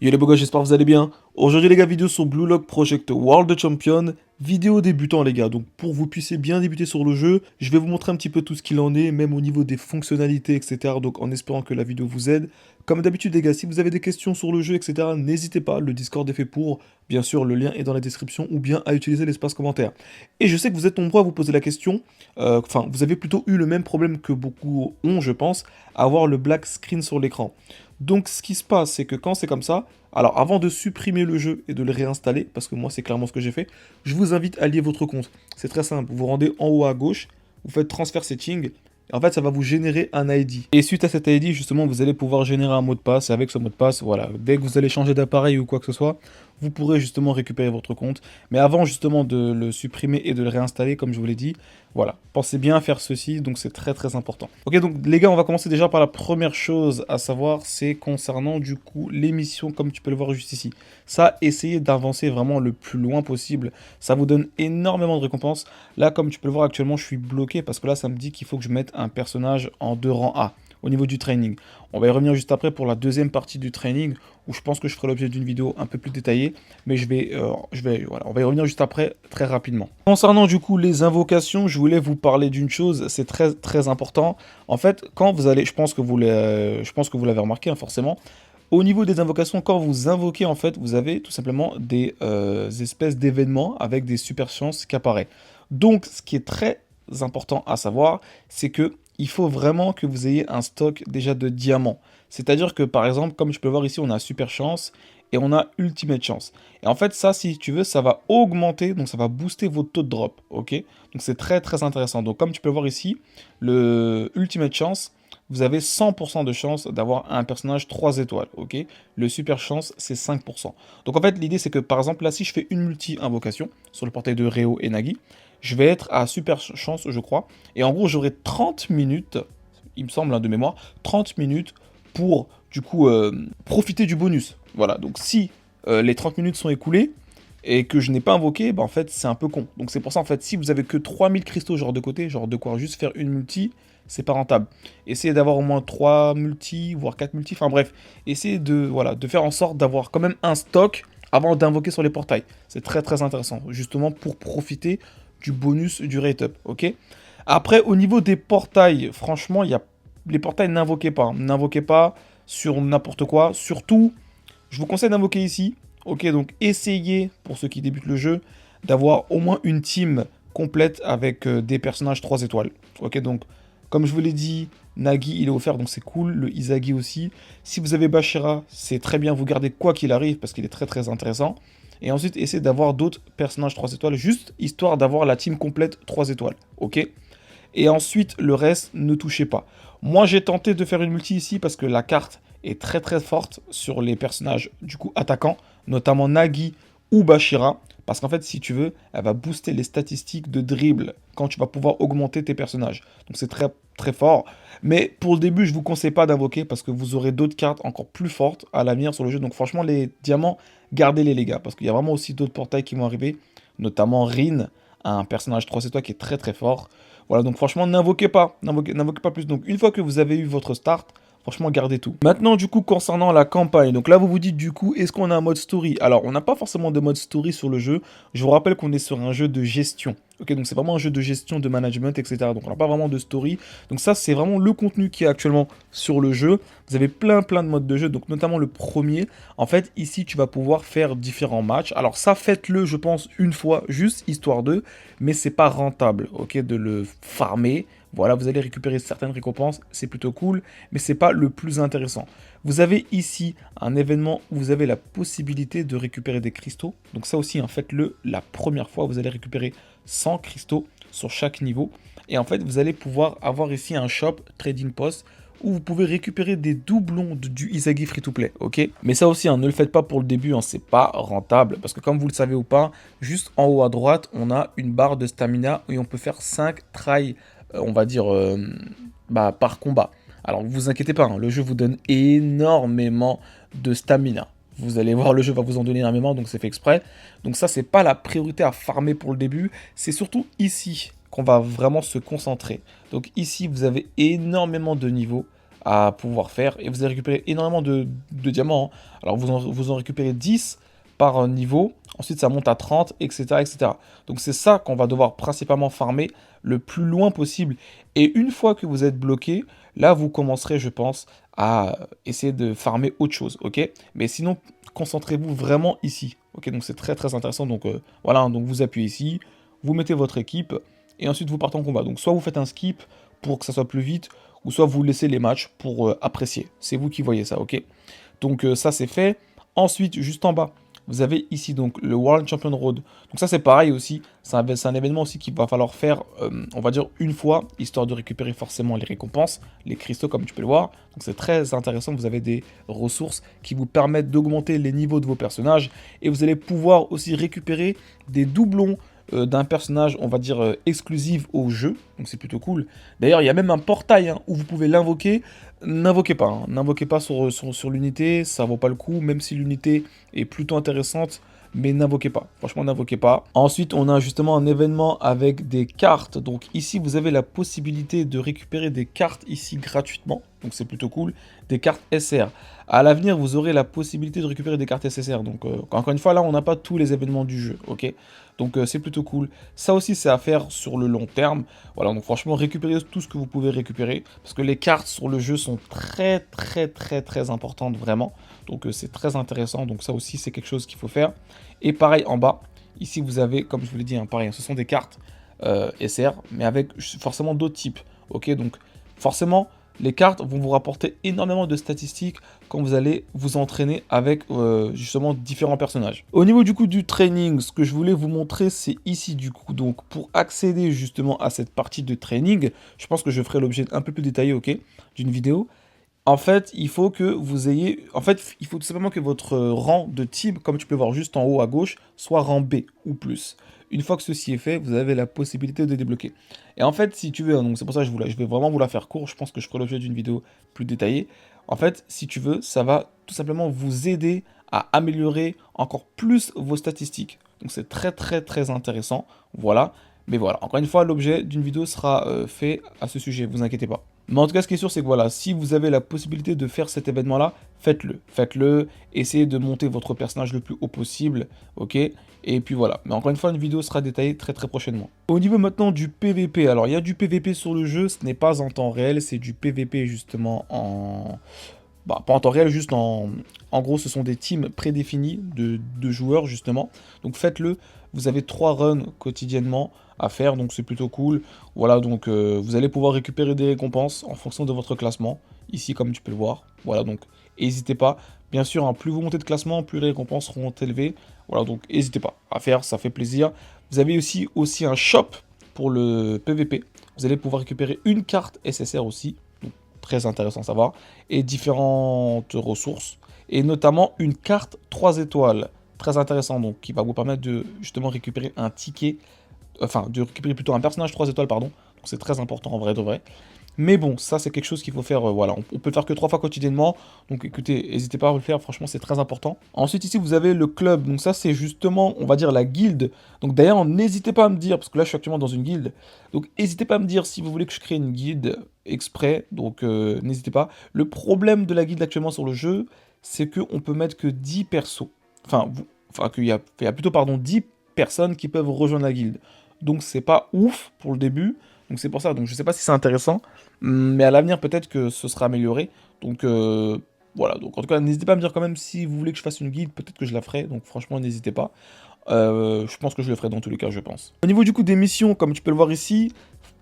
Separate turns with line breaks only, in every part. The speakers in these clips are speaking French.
Yo les beaux gars, j'espère que vous allez bien. Aujourd'hui les gars, vidéo sur Blue Lock Project World Champion. Vidéo débutant les gars, donc pour que vous puissiez bien débuter sur le jeu, je vais vous montrer un petit peu tout ce qu'il en est, même au niveau des fonctionnalités, etc. Donc en espérant que la vidéo vous aide. Comme d'habitude les gars, si vous avez des questions sur le jeu, etc., n'hésitez pas, le Discord est fait pour. Bien sûr, le lien est dans la description ou bien à utiliser l'espace commentaire. Et je sais que vous êtes nombreux à vous poser la question, enfin vous avez plutôt eu le même problème que beaucoup ont je pense, à avoir le black screen sur l'écran. Donc ce qui se passe, c'est que quand c'est comme ça, alors avant de supprimer le jeu et de le réinstaller, parce que moi c'est clairement ce que j'ai fait, je vous invite à lier votre compte. C'est très simple, vous vous rendez en haut à gauche, vous faites transfert setting, et en fait ça va vous générer un ID. Et suite à cet ID, justement, vous allez pouvoir générer un mot de passe, et avec ce mot de passe, voilà, dès que vous allez changer d'appareil ou quoi que ce soit, vous pourrez justement récupérer votre compte. Mais avant justement de le supprimer et de le réinstaller, comme je vous l'ai dit, voilà, pensez bien à faire ceci, donc c'est très très important. Ok, donc les gars, on va commencer déjà par la première chose à savoir, c'est concernant du coup l'émission, comme tu peux le voir juste ici. Ça, essayez d'avancer vraiment le plus loin possible, ça vous donne énormément de récompenses. Là, comme tu peux le voir actuellement, je suis bloqué parce que là, ça me dit qu'il faut que je mette un personnage en 2 rangs A au niveau du training. On va y revenir juste après pour la deuxième partie du training où je pense que je ferai l'objet d'une vidéo un peu plus détaillée, mais voilà, on va y revenir juste après très rapidement. Concernant du coup les invocations, je voulais vous parler d'une chose, c'est très très important. En fait, quand vous allez, je pense que vous l'avez remarqué hein, forcément, au niveau des invocations, quand vous invoquez, en fait, vous avez tout simplement des espèces d'événements avec des super chances qui apparaissent. Donc, ce qui est très important à savoir, c'est que il faut vraiment que vous ayez un stock déjà de diamants. C'est-à-dire que, par exemple, comme je peux le voir ici, on a super chance et on a ultimate chance. Et en fait, ça, si tu veux, ça va augmenter, donc ça va booster votre taux de drop, ok? Donc, c'est très, très intéressant. Donc, comme tu peux le voir ici, le ultimate chance, vous avez 100% de chance d'avoir un personnage 3 étoiles, ok? Le super chance, c'est 5%. Donc en fait, l'idée, c'est que par exemple, là, si je fais une multi-invocation sur le portail de Réo et Nagi, je vais être à super chance, je crois. Et en gros, j'aurai 30 minutes, il me semble, hein, de mémoire, 30 minutes pour, du coup, profiter du bonus. Voilà, donc si les 30 minutes sont écoulées, et que je n'ai pas invoqué, bah en fait c'est un peu con. Donc c'est pour ça en fait si vous avez que 3000 cristaux genre de côté, genre de quoi juste faire une multi, c'est pas rentable. Essayez d'avoir au moins 3 multi, voire 4 multi, enfin bref, essayez de, voilà, de faire en sorte d'avoir quand même un stock avant d'invoquer sur les portails. C'est très très intéressant, justement pour profiter du bonus du rate up, ok? Après au niveau des portails, franchement, il y a les portails n'invoquez pas, hein. N'invoquez pas sur n'importe quoi, surtout, je vous conseille d'invoquer ici. Ok, donc essayez, pour ceux qui débutent le jeu, d'avoir au moins une team complète avec des personnages 3 étoiles. Ok, donc comme je vous l'ai dit, Nagi il est offert, donc c'est cool, le Izagi aussi. Si vous avez Bashira, c'est très bien, vous gardez quoi qu'il arrive, parce qu'il est très très intéressant. Et ensuite, essayez d'avoir d'autres personnages 3 étoiles, juste histoire d'avoir la team complète 3 étoiles. Ok? Et ensuite, le reste, ne touchez pas. Moi, j'ai tenté de faire une multi ici parce que la carte est très très forte sur les personnages du coup attaquants, notamment Nagi ou Bashira. Parce qu'en fait, si tu veux, elle va booster les statistiques de dribble quand tu vas pouvoir augmenter tes personnages. Donc c'est très très fort. Mais pour le début, je vous conseille pas d'invoquer parce que vous aurez d'autres cartes encore plus fortes à l'avenir sur le jeu. Donc franchement, les diamants, gardez-les les gars. Parce qu'il y a vraiment aussi d'autres portails qui vont arriver. Notamment Rin, un personnage 3 étoiles qui est très très fort. Voilà, donc franchement, n'invoquez pas plus. Donc une fois que vous avez eu votre start, franchement, gardez tout. Maintenant, du coup, concernant la campagne, donc là, vous vous dites, du coup, est-ce qu'on a un mode story? Alors, on n'a pas forcément de mode story sur le jeu. Je vous rappelle qu'on est sur un jeu de gestion. Ok, donc c'est vraiment un jeu de gestion, de management, etc. Donc on n'a pas vraiment de story. Donc ça, c'est vraiment le contenu qui est actuellement sur le jeu. Vous avez plein de modes de jeu, donc notamment le premier. En fait, ici, tu vas pouvoir faire différents matchs. Alors ça, faites-le, je pense, une fois, juste histoire de, mais c'est pas rentable, ok, de le farmer. Voilà, vous allez récupérer certaines récompenses, c'est plutôt cool, mais c'est pas le plus intéressant. Vous avez ici un événement où vous avez la possibilité de récupérer des cristaux. Donc ça aussi, faites-le la première fois, vous allez récupérer 100 cristaux sur chaque niveau. Et en fait, vous allez pouvoir avoir ici un shop Trading Post où vous pouvez récupérer des doublons du Izagi free-to-play, ok? Mais ça aussi, ne le faites pas pour le début, c'est pas rentable, parce que comme vous le savez ou pas, juste en haut à droite, on a une barre de stamina et on peut faire 5 tries, on va dire, par combat. Alors, vous inquiétez pas, le jeu vous donne énormément de stamina. Vous allez voir, le jeu va vous en donner énormément, donc c'est fait exprès. Donc ça, c'est pas la priorité à farmer pour le début, c'est surtout ici qu'on va vraiment se concentrer. Donc ici, vous avez énormément de niveaux à pouvoir faire. Et vous allez récupérer énormément de diamants, hein. Alors vous en récupérez 10 par niveau. Ensuite, ça monte à 30, etc., etc. Donc c'est ça qu'on va devoir principalement farmer le plus loin possible. Et une fois que vous êtes bloqué, là, vous commencerez, je pense, à essayer de farmer autre chose, ok? Mais sinon, concentrez-vous vraiment ici, ok? Donc c'est très très intéressant. Donc voilà, hein, donc vous appuyez ici, vous mettez votre équipe, et ensuite vous partez en combat. Donc soit vous faites un skip pour que ça soit plus vite, ou soit vous laissez les matchs pour apprécier. C'est vous qui voyez ça, ok? Donc ça c'est fait. Ensuite, juste en bas, vous avez ici donc le World Champion Road. Donc ça c'est pareil aussi, c'est un événement aussi qu'il va falloir faire, on va dire une fois, histoire de récupérer forcément les récompenses, les cristaux comme tu peux le voir. Donc c'est très intéressant, vous avez des ressources qui vous permettent d'augmenter les niveaux de vos personnages. Et vous allez pouvoir aussi récupérer des doublons d'un personnage, on va dire, exclusif au jeu. Donc c'est plutôt cool. D'ailleurs, il y a même un portail hein, où vous pouvez l'invoquer. N'invoquez pas, hein. N'invoquez pas sur l'unité, ça vaut pas le coup, même si l'unité est plutôt intéressante, mais n'invoquez pas. Franchement, n'invoquez pas. Ensuite, on a justement un événement avec des cartes. Donc ici, vous avez la possibilité de récupérer des cartes ici gratuitement. Donc c'est plutôt cool. Des cartes SR. À l'avenir, vous aurez la possibilité de récupérer des cartes SSR. Donc encore une fois, là, on n'a pas tous les événements du jeu, ok? Donc c'est plutôt cool. Ça aussi, c'est à faire sur le long terme. Voilà, donc franchement, récupérez tout ce que vous pouvez récupérer. Parce que les cartes sur le jeu sont très, très, très, très importantes, vraiment. Donc c'est très intéressant. Donc ça aussi, c'est quelque chose qu'il faut faire. Et pareil, en bas, ici, vous avez, comme je vous l'ai dit, hein, pareil, ce sont des cartes SR, mais avec forcément d'autres types. Ok, donc forcément, les cartes vont vous rapporter énormément de statistiques quand vous allez vous entraîner avec justement différents personnages. Au niveau du coup du training, ce que je voulais vous montrer, c'est ici du coup. Donc pour accéder justement à cette partie de training, je pense que je ferai l'objet un peu plus détaillé, ok, d'une vidéo. En fait, il faut que vous ayez... En fait, il faut tout simplement que votre rang de team, comme tu peux voir juste en haut à gauche, soit rang B ou plus. Une fois que ceci est fait, vous avez la possibilité de débloquer. Et en fait, si tu veux, hein, donc c'est pour ça que je vais vraiment vous la faire court, je pense que je ferai l'objet d'une vidéo plus détaillée. En fait, si tu veux, ça va tout simplement vous aider à améliorer encore plus vos statistiques. Donc c'est très très très intéressant, voilà. Mais voilà, encore une fois, l'objet d'une vidéo sera fait à ce sujet, vous inquiétez pas. Mais en tout cas, ce qui est sûr, c'est que voilà, si vous avez la possibilité de faire cet événement-là, faites-le. Faites-le, essayez de monter votre personnage le plus haut possible, ok? Et puis voilà. Mais encore une fois, une vidéo sera détaillée très très prochainement. Au niveau maintenant du PVP, alors il y a du PVP sur le jeu, ce n'est pas en temps réel, c'est du PVP justement en... Bah, pas en temps réel, juste en gros, ce sont des teams prédéfinis de joueurs, justement. Donc faites-le. Vous avez 3 runs quotidiennement à faire, donc c'est plutôt cool. Voilà, donc vous allez pouvoir récupérer des récompenses en fonction de votre classement. Ici, comme tu peux le voir. Voilà, donc n'hésitez pas. Bien sûr, hein, plus vous montez de classement, plus les récompenses seront élevées. Voilà, donc n'hésitez pas à faire, ça fait plaisir. Vous avez aussi un shop pour le PVP. Vous allez pouvoir récupérer une carte SSR aussi. Très intéressant à savoir, et différentes ressources, et notamment une carte 3 étoiles, très intéressant, donc qui va vous permettre de justement récupérer un ticket, enfin de récupérer plutôt un personnage 3 étoiles, pardon, donc c'est très important en vrai de vrai. Mais bon, ça c'est quelque chose qu'il faut faire, voilà, on peut le faire que 3 fois quotidiennement, donc écoutez, n'hésitez pas à le faire, franchement c'est très important. Ensuite ici vous avez le club, donc ça c'est justement, on va dire la guilde, donc d'ailleurs n'hésitez pas à me dire, parce que là je suis actuellement dans une guilde, donc n'hésitez pas à me dire si vous voulez que je crée une guilde exprès, donc n'hésitez pas. Le problème de la guilde actuellement sur le jeu, c'est qu'on peut mettre que 10 persos, qu'il y a plutôt, pardon, 10 personnes qui peuvent rejoindre la guilde, donc c'est pas ouf pour le début. Donc c'est pour ça, donc je sais pas si c'est intéressant, mais à l'avenir peut-être que ce sera amélioré. Donc voilà, donc en tout cas n'hésitez pas à me dire quand même si vous voulez que je fasse une guide, peut-être que je la ferai, donc franchement n'hésitez pas. Je pense que je le ferai dans tous les cas, je pense. Au niveau du coup des missions, comme tu peux le voir ici,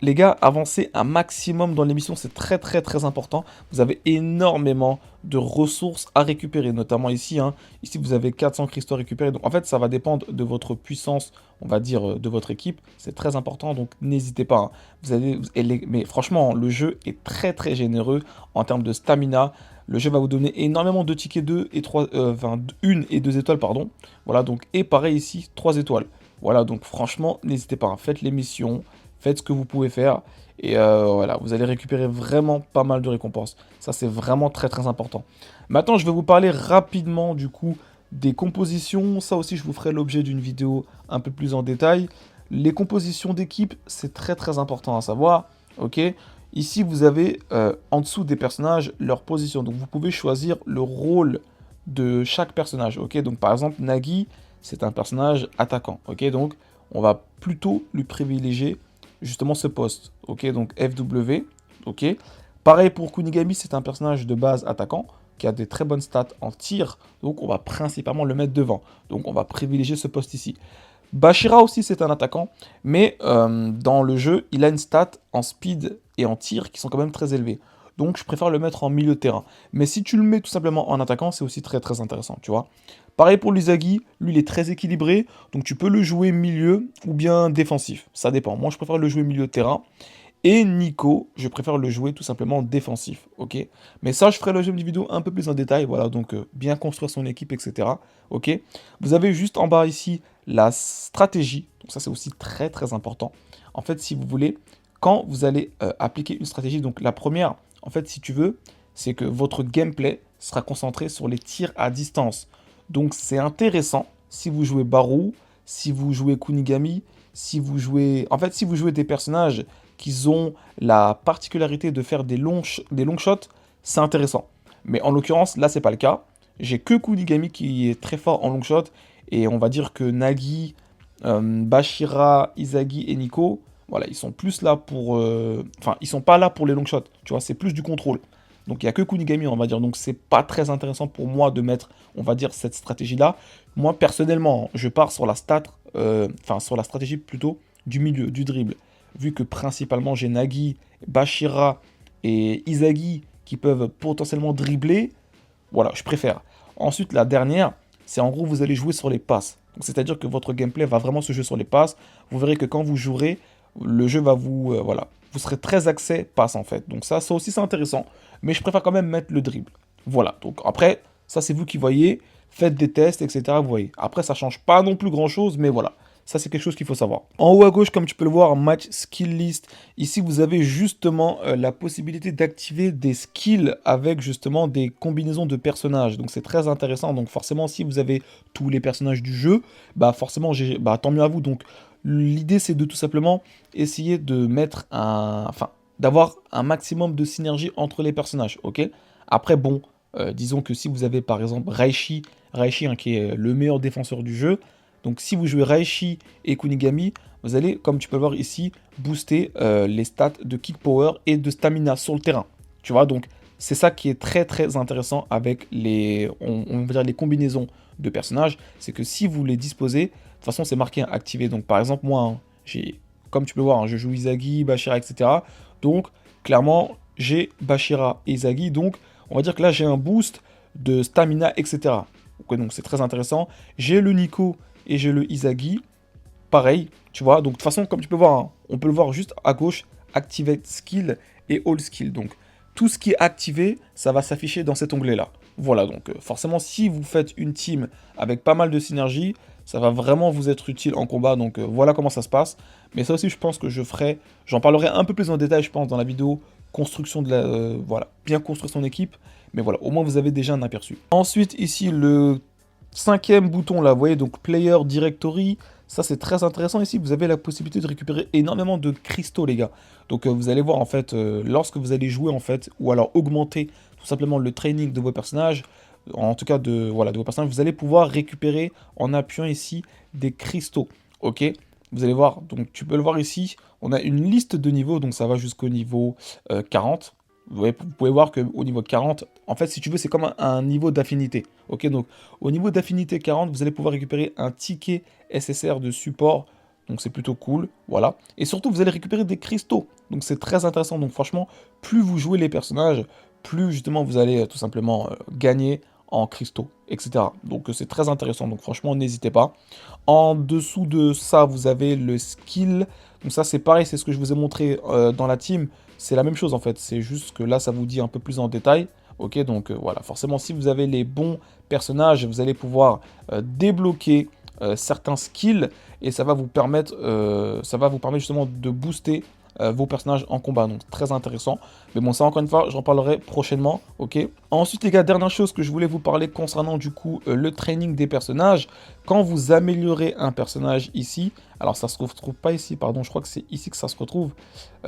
les gars, avancez un maximum dans les missions, c'est très très très important. Vous avez énormément de ressources à récupérer, notamment ici. Hein. Ici, vous avez 400 cristaux à récupérer. Donc en fait, ça va dépendre de votre puissance, on va dire, de votre équipe. C'est très important, donc n'hésitez pas. Hein. Mais franchement, le jeu est très très généreux en termes de stamina. Le jeu va vous donner énormément de tickets 2 et 3, 1 et 2 étoiles, pardon. Voilà, donc, et pareil ici, 3 étoiles. Voilà, donc franchement, n'hésitez pas, hein. Faites les missions, faites ce que vous pouvez faire. Et voilà, vous allez récupérer vraiment pas mal de récompenses. Ça, c'est vraiment très très important. Maintenant, je vais vous parler rapidement, du coup, des compositions. Ça aussi, je vous ferai l'objet d'une vidéo un peu plus en détail. Les compositions d'équipe, c'est très très important à savoir. Ok, Ici, vous avez en dessous des personnages leur position. Donc, vous pouvez choisir le rôle de chaque personnage. Ok, donc par exemple, Nagi, c'est un personnage attaquant. Ok, donc on va plutôt lui privilégier justement ce poste. Ok, donc FW. Ok, pareil pour Kunigami, c'est un personnage de base attaquant qui a des très bonnes stats en tir. Donc, on va principalement le mettre devant. Donc, on va privilégier ce poste ici. Bashira aussi, c'est un attaquant, mais dans le jeu, il a une stat en speed et en tir qui sont quand même très élevées. Donc je préfère le mettre en milieu de terrain. Mais si tu le mets tout simplement en attaquant, c'est aussi très très intéressant, tu vois. Pareil pour l'Izagi, lui il est très équilibré, donc tu peux le jouer milieu ou bien défensif, ça dépend. Moi je préfère le jouer milieu de terrain. Et Nico, je préfère le jouer tout simplement défensif, ok? Mais ça, je ferai le jeu de vidéo un peu plus en détail, voilà, donc bien construire son équipe, etc., ok? Vous avez juste en bas ici la stratégie, donc ça c'est aussi très très important. En fait, si vous voulez, quand vous allez appliquer une stratégie, donc la première, en fait, si tu veux, c'est que votre gameplay sera concentré sur les tirs à distance. Donc c'est intéressant si vous jouez Baru, si vous jouez Kunigami, si vous jouez... En fait, si vous jouez des personnages qui ont la particularité de faire des long shots, c'est intéressant. Mais en l'occurrence, là, c'est pas le cas. J'ai que Kunigami qui est très fort en long shot, et on va dire que Nagi, Bashira, Izagi et Nico, voilà, ils sont plus là pour... Enfin, ils sont pas là pour les long shots, tu vois, c'est plus du contrôle. Donc il n'y a que Kunigami, on va dire. Donc c'est pas très intéressant pour moi de mettre, on va dire, cette stratégie-là. Moi, personnellement, je pars sur la stat, enfin sur la stratégie plutôt du milieu, du dribble. Vu que principalement j'ai Nagi, Bashira et Izagi qui peuvent potentiellement dribbler, voilà, je préfère. Ensuite, la dernière, c'est en gros, vous allez jouer sur les passes. C'est-à-dire que votre gameplay va vraiment se jouer sur les passes. Vous verrez que quand vous jouerez, le jeu va vous... voilà, vous serez très axé passe en fait. Donc ça aussi, c'est intéressant. Mais je préfère quand même mettre le dribble. Voilà, donc après, ça c'est vous qui voyez. Faites des tests, etc. Vous voyez. Après, ça change pas non plus grand-chose, mais voilà. Ça, c'est quelque chose qu'il faut savoir. En haut à gauche, comme tu peux le voir, match skill list. Ici, vous avez justement la possibilité d'activer des skills avec justement des combinaisons de personnages. Donc, c'est très intéressant. Donc, forcément, si vous avez tous les personnages du jeu, bah forcément, bah, tant mieux à vous. Donc, l'idée, c'est de tout simplement essayer de mettre un... Enfin, d'avoir un maximum de synergie entre les personnages, ok? Après, bon, disons que si vous avez par exemple Raishi hein, qui est le meilleur défenseur du jeu, donc si vous jouez Raishi et Kunigami, vous allez, comme tu peux le voir ici, booster les stats de kick power et de stamina sur le terrain. Tu vois, donc c'est ça qui est très très intéressant avec les, on va dire les combinaisons de personnages, c'est que si vous les disposez, de toute façon c'est marqué activé. Donc par exemple moi, hein, j'ai, comme tu peux voir, hein, je joue Izagi, Bashira, etc. Donc clairement j'ai Bashira et Izagi, donc on va dire que là j'ai un boost de stamina, etc. Donc c'est très intéressant. J'ai le Nico et j'ai le Izagi. Pareil, tu vois. Donc de toute façon, comme tu peux voir, hein, on peut le voir juste à gauche, Activate Skill et All Skill. Donc tout ce qui est activé, ça va s'afficher dans cet onglet-là. Voilà, donc forcément, si vous faites une team avec pas mal de synergie, ça va vraiment vous être utile en combat. Donc voilà comment ça se passe. Mais ça aussi, je pense que je ferai, j'en parlerai un peu plus en détail, je pense, dans la vidéo construction de la, voilà, bien construire son équipe. Mais voilà, au moins vous avez déjà un aperçu. Ensuite, ici, le cinquième bouton là, vous voyez, donc Player Directory. Ça, c'est très intéressant ici. Vous avez la possibilité de récupérer énormément de cristaux, les gars. Donc, vous allez voir, en fait, lorsque vous allez jouer, en fait, ou alors augmenter tout simplement le training de vos personnages, en tout cas de, voilà, de vos personnages, vous allez pouvoir récupérer en appuyant ici des cristaux. Ok? Vous allez voir, donc tu peux le voir ici, on a une liste de niveaux, donc ça va jusqu'au niveau 40. Vous pouvez voir qu'au niveau 40, en fait, si tu veux, c'est comme un niveau d'affinité. Ok, donc au niveau d'affinité 40, vous allez pouvoir récupérer un ticket SSR de support. Donc c'est plutôt cool, voilà. Et surtout, vous allez récupérer des cristaux. Donc c'est très intéressant. Donc franchement, plus vous jouez les personnages, plus justement vous allez tout simplement gagner en cristaux, etc. Donc c'est très intéressant. Donc franchement, n'hésitez pas. En dessous de ça, vous avez le skill. Donc ça, c'est pareil, c'est ce que je vous ai montré dans la team. C'est la même chose en fait, c'est juste que là ça vous dit un peu plus en détail. Ok, donc voilà, forcément si vous avez les bons personnages, vous allez pouvoir débloquer certains skills et ça va vous permettre justement de booster vos personnages en combat. Donc très intéressant. Mais bon, ça encore une fois, j'en parlerai prochainement, ok. Ensuite les gars, dernière chose que je voulais vous parler concernant du coup le training des personnages. Quand vous améliorez un personnage ici, alors ça se retrouve pas ici, pardon, je crois que c'est ici que ça se retrouve.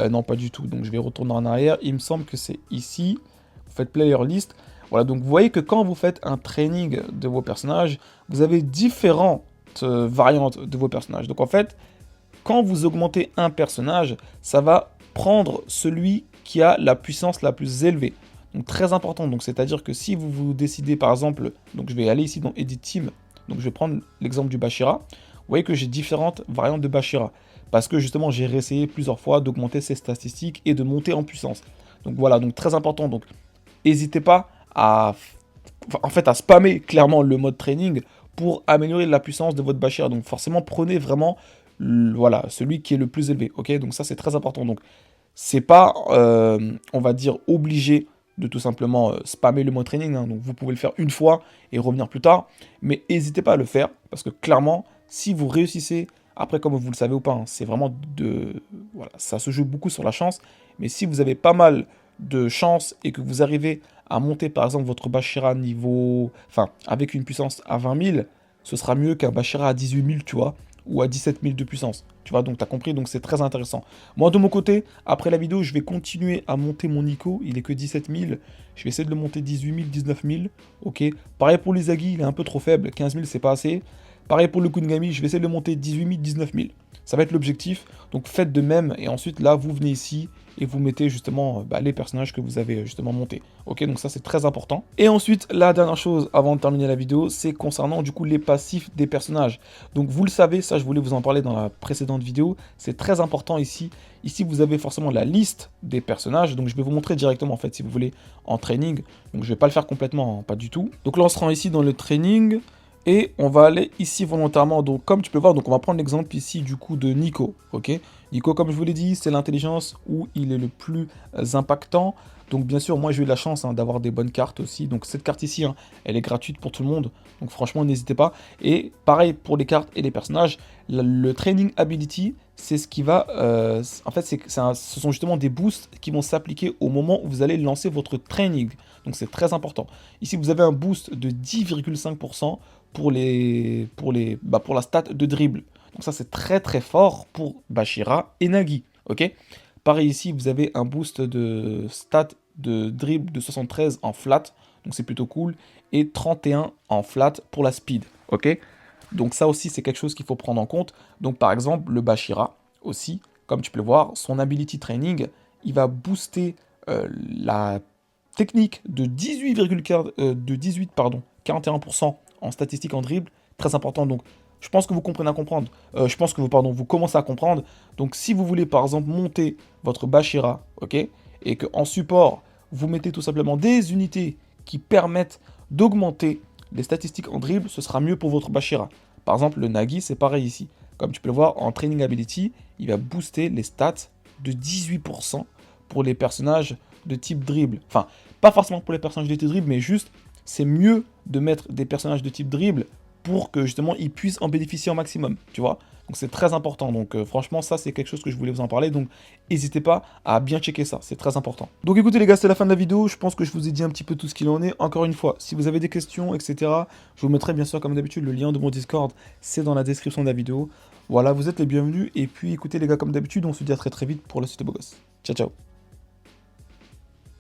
Non, pas du tout, donc je vais retourner en arrière. Il me semble que c'est ici. Vous faites player list. Voilà, donc vous voyez que quand vous faites un training de vos personnages, vous avez différentes variantes de vos personnages. Donc en fait, quand vous augmentez un personnage, ça va prendre celui qui a la puissance la plus élevée. Donc très important, donc c'est-à-dire que si vous vous décidez par exemple, donc je vais aller ici dans Edit Team, donc je vais prendre l'exemple du Bashira, vous voyez que j'ai différentes variantes de Bashira, parce que justement j'ai réessayé plusieurs fois d'augmenter ses statistiques et de monter en puissance. Donc voilà, donc très important, donc n'hésitez pas à, en fait, à spammer clairement le mode training pour améliorer la puissance de votre Bashira. Donc forcément, prenez vraiment voilà, celui qui est le plus élevé. Ok, donc ça c'est très important. Donc c'est pas, on va dire, obligé de tout simplement spammer le mode training. Hein. Donc vous pouvez le faire une fois et revenir plus tard. Mais n'hésitez pas à le faire parce que clairement, si vous réussissez, après comme vous le savez ou pas, hein, c'est vraiment de... Voilà, ça se joue beaucoup sur la chance. Mais si vous avez pas mal de chance et que vous arrivez à monter par exemple votre Bashira niveau... Enfin, avec une puissance à 20 000, ce sera mieux qu'un Bashira à 18 000, tu vois, ou à 17 000 de puissance. Tu vois, donc tu as compris, donc c'est très intéressant. Moi, de mon côté, après la vidéo, je vais continuer à monter mon Nico. Il est que 17 000. Je vais essayer de le monter 18 000, 19 000. Ok. Pareil pour l'Izagi, il est un peu trop faible. 15 000, c'est pas assez. Pareil pour le Kungami, je vais essayer de le monter 18 000, 19 000. Ça va être l'objectif. Donc faites de même. Et ensuite, là, vous venez ici et vous mettez justement les personnages que vous avez justement montés. Ok, donc ça c'est très important. Et ensuite, la dernière chose avant de terminer la vidéo, c'est concernant du coup les passifs des personnages. Donc vous le savez, ça je voulais vous en parler dans la précédente vidéo, c'est très important ici. Ici vous avez forcément la liste des personnages, donc je vais vous montrer directement en fait si vous voulez en training. Donc je vais pas le faire complètement, hein, pas du tout. Donc là on se rend ici dans le training. Et on va aller ici volontairement, donc comme tu peux voir, donc on va prendre l'exemple ici du coup de Nico, ok. Nico, comme je vous l'ai dit, c'est l'intelligence où il est le plus impactant. Donc bien sûr, moi j'ai eu la chance d'avoir des bonnes cartes aussi. Donc cette carte ici, hein, elle est gratuite pour tout le monde. Donc franchement, n'hésitez pas. Et pareil pour les cartes et les personnages, le Training Ability, c'est ce qui va... en fait, ce sont justement des boosts qui vont s'appliquer au moment où vous allez lancer votre training. Donc c'est très important. Ici, vous avez un boost de 10,5% pour la stat de dribble. Donc ça, c'est très très fort pour Bashira et Nagi. Ok. Pareil ici, vous avez un boost de stat de dribble de 73 en flat. Donc c'est plutôt cool. Et 31 en flat pour la speed. Ok. Donc ça aussi, c'est quelque chose qu'il faut prendre en compte. Donc par exemple, le Bashira aussi, comme tu peux le voir, son ability training, il va booster la technique de 41% en statistique en dribble. Très important. Donc je pense que vous comprenez à comprendre. Je pense que vous commencez à comprendre. Donc si vous voulez par exemple monter votre Bashira, ok, et qu'en support, vous mettez tout simplement des unités qui permettent d'augmenter les statistiques en dribble, ce sera mieux pour votre Bashira. Par exemple, le Nagi, c'est pareil ici. Comme tu peux le voir, en Training Ability, il va booster les stats de 18% pour les personnages de type dribble. Enfin, pas forcément pour les personnages de type dribble, mais juste, c'est mieux de mettre des personnages de type dribble pour que justement ils puissent en bénéficier au maximum, tu vois. Donc c'est très important, donc franchement ça c'est quelque chose que je voulais vous en parler, donc n'hésitez pas à bien checker ça, c'est très important. Donc écoutez les gars, c'est la fin de la vidéo, je pense que je vous ai dit un petit peu tout ce qu'il en est. Encore une fois, si vous avez des questions, etc., je vous mettrai bien sûr comme d'habitude le lien de mon Discord, c'est dans la description de la vidéo. Voilà, vous êtes les bienvenus, et puis écoutez les gars, comme d'habitude, on se dit à très très vite pour la suite des beaux gosses. Ciao ciao.